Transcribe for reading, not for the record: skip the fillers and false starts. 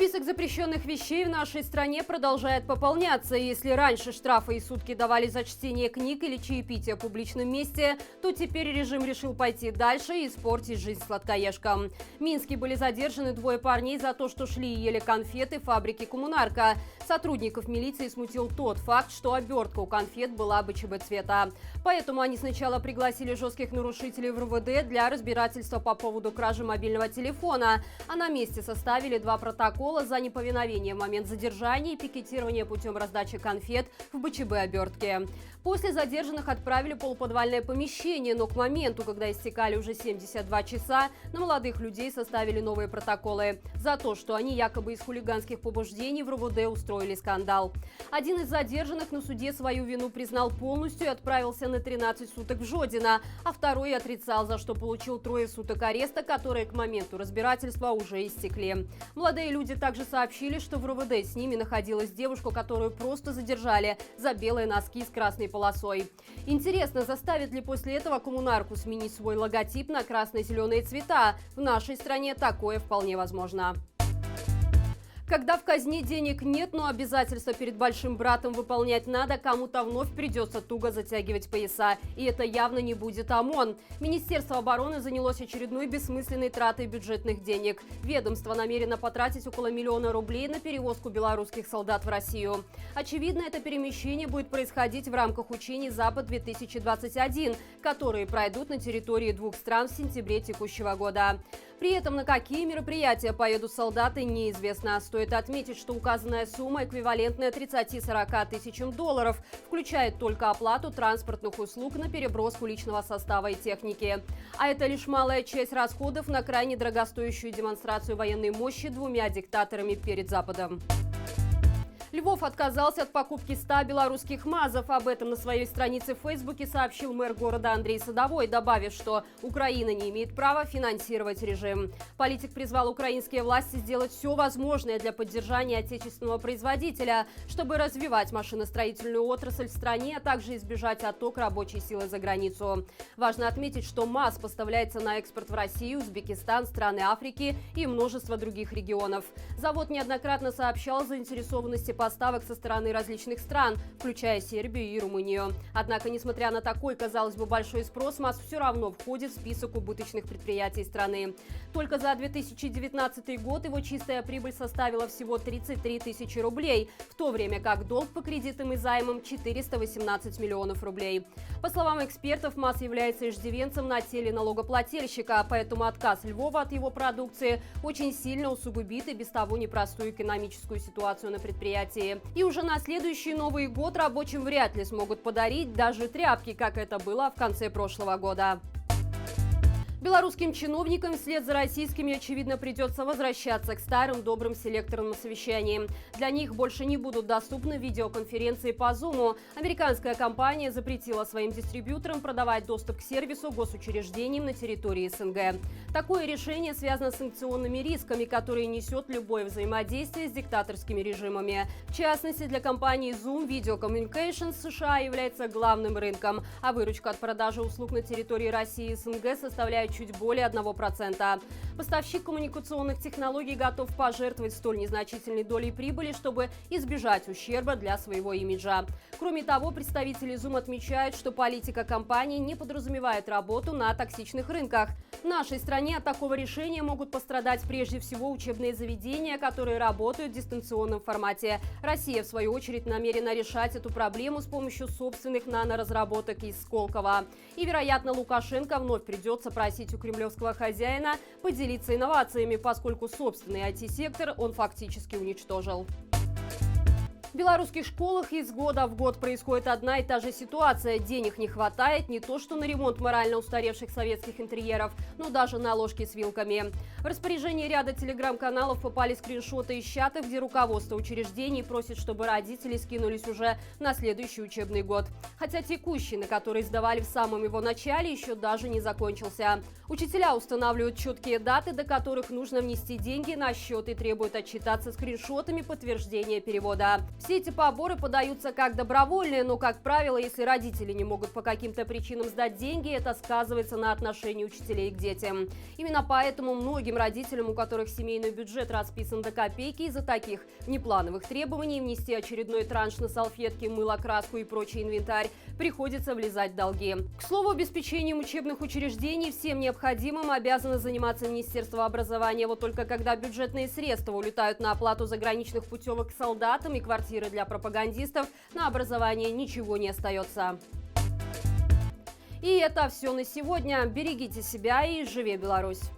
Список запрещенных вещей в нашей стране продолжает пополняться. Если раньше штрафы и сутки давали за чтение книг или чаепитие в публичном месте, то теперь режим решил пойти дальше и испортить жизнь сладкоежкам. В Минске были задержаны двое парней за то, что шли и ели конфеты в фабрике «Коммунарка». Сотрудников милиции смутил тот факт, что обертка у конфет была БЧБ цвета. Поэтому они сначала пригласили жестких нарушителей в РУВД для разбирательства по поводу кражи мобильного телефона, а на месте составили 2 протокола за неповиновение в момент задержания и пикетирования путем раздачи конфет в БЧБ обертке. После задержанных отправили в полуподвальное помещение, но к моменту, когда истекали уже 72 часа, на молодых людей составили новые протоколы за то, что они якобы из хулиганских побуждений в РУВД устроили скандал. Один из задержанных на суде свою вину признал полностью и отправился на 13 суток в Жодино, а второй отрицал, за что получил 3 суток ареста, которые к моменту разбирательства уже истекли. Молодые люди также сообщили, что в РУВД с ними находилась девушка, которую просто задержали за белые носки с красной полосой. Интересно, заставит ли после этого «Коммунарку» сменить свой логотип на красно-зеленые цвета? В нашей стране такое вполне возможно. Когда в казне денег нет, но обязательства перед большим братом выполнять надо, кому-то вновь придется туго затягивать пояса. И это явно не будет ОМОН. Министерство обороны занялось очередной бессмысленной тратой бюджетных денег. Ведомство намерено потратить около 1 миллиона рублей на перевозку белорусских солдат в Россию. Очевидно, это перемещение будет происходить в рамках учений «Запад-2021», которые пройдут на территории 2 стран в сентябре текущего года. При этом на какие мероприятия поедут солдаты, неизвестно. Стоит отметить, что указанная сумма эквивалентная 30-40 тысячам долларов, включает только оплату транспортных услуг на переброску личного состава и техники. А это лишь малая часть расходов на крайне дорогостоящую демонстрацию военной мощи 2 диктаторами перед Западом. Львов отказался от покупки 100 белорусских МАЗов. Об этом на своей странице в Фейсбуке сообщил мэр города Андрей Садовой, добавив, что Украина не имеет права финансировать режим. Политик призвал украинские власти сделать все возможное для поддержания отечественного производителя, чтобы развивать машиностроительную отрасль в стране, а также избежать оттока рабочей силы за границу. Важно отметить, что МАЗ поставляется на экспорт в Россию, Узбекистан, страны Африки и множество других регионов. Завод неоднократно сообщал о заинтересованности поставок со стороны различных стран, включая Сербию и Румынию. Однако, несмотря на такой, казалось бы, большой спрос, МАЗ все равно входит в список убыточных предприятий страны. Только за 2019 год его чистая прибыль составила всего 33 тысячи рублей, в то время как долг по кредитам и займам 418 миллионов рублей. По словам экспертов, МАЗ является иждивенцем на теле налогоплательщика, поэтому отказ Львова от его продукции очень сильно усугубит и без того непростую экономическую ситуацию на предприятии. И уже на следующий Новый год рабочим вряд ли смогут подарить даже тряпки, как это было в конце прошлого года. Белорусским чиновникам вслед за российскими, очевидно, придется возвращаться к старым добрым селекторным совещаниям. Для них больше не будут доступны видеоконференции по Zoom. Американская компания запретила своим дистрибьюторам продавать доступ к сервису госучреждениям на территории СНГ. Такое решение связано с санкционными рисками, которые несет любое взаимодействие с диктаторскими режимами. В частности, для компании Zoom Video Communications США является главным рынком, а выручка от продажи услуг на территории России и СНГ составляет чуть более 1%. Поставщик коммуникационных технологий готов пожертвовать столь незначительной долей прибыли, чтобы избежать ущерба для своего имиджа. Кроме того, представители Zoom отмечают, что политика компании не подразумевает работу на токсичных рынках. В нашей стране от такого решения могут пострадать прежде всего учебные заведения, которые работают в дистанционном формате. Россия, в свою очередь, намерена решать эту проблему с помощью собственных наноразработок из Сколково. И, вероятно, Лукашенко вновь придется просить у кремлевского хозяина поделиться инновациями, поскольку собственный IT-сектор он фактически уничтожил. В белорусских школах из года в год происходит одна и та же ситуация. Денег не хватает не то что на ремонт морально устаревших советских интерьеров, но даже на ложки с вилками. В распоряжение ряда телеграм-каналов попали скриншоты из чата, где руководство учреждений просит, чтобы родители скинулись уже на следующий учебный год. Хотя текущий, на который сдавали в самом его начале, еще даже не закончился. Учителя устанавливают четкие даты, до которых нужно внести деньги на счет, и требуют отчитаться скриншотами подтверждения перевода. В Все эти поборы подаются как добровольные, но, как правило, если родители не могут по каким-то причинам сдать деньги, это сказывается на отношении учителей к детям. Именно поэтому многим родителям, у которых семейный бюджет расписан до копейки, из-за таких внеплановых требований внести очередной транш на салфетки, мыло, краску и прочий инвентарь, приходится влезать в долги. К слову, обеспечением учебных учреждений всем необходимым обязано заниматься Министерство образования. Вот только когда бюджетные средства улетают на оплату заграничных путевок к солдатам и квартиры для пропагандистов, на образование ничего не остается. И это все на сегодня. Берегите себя и живи Беларусь!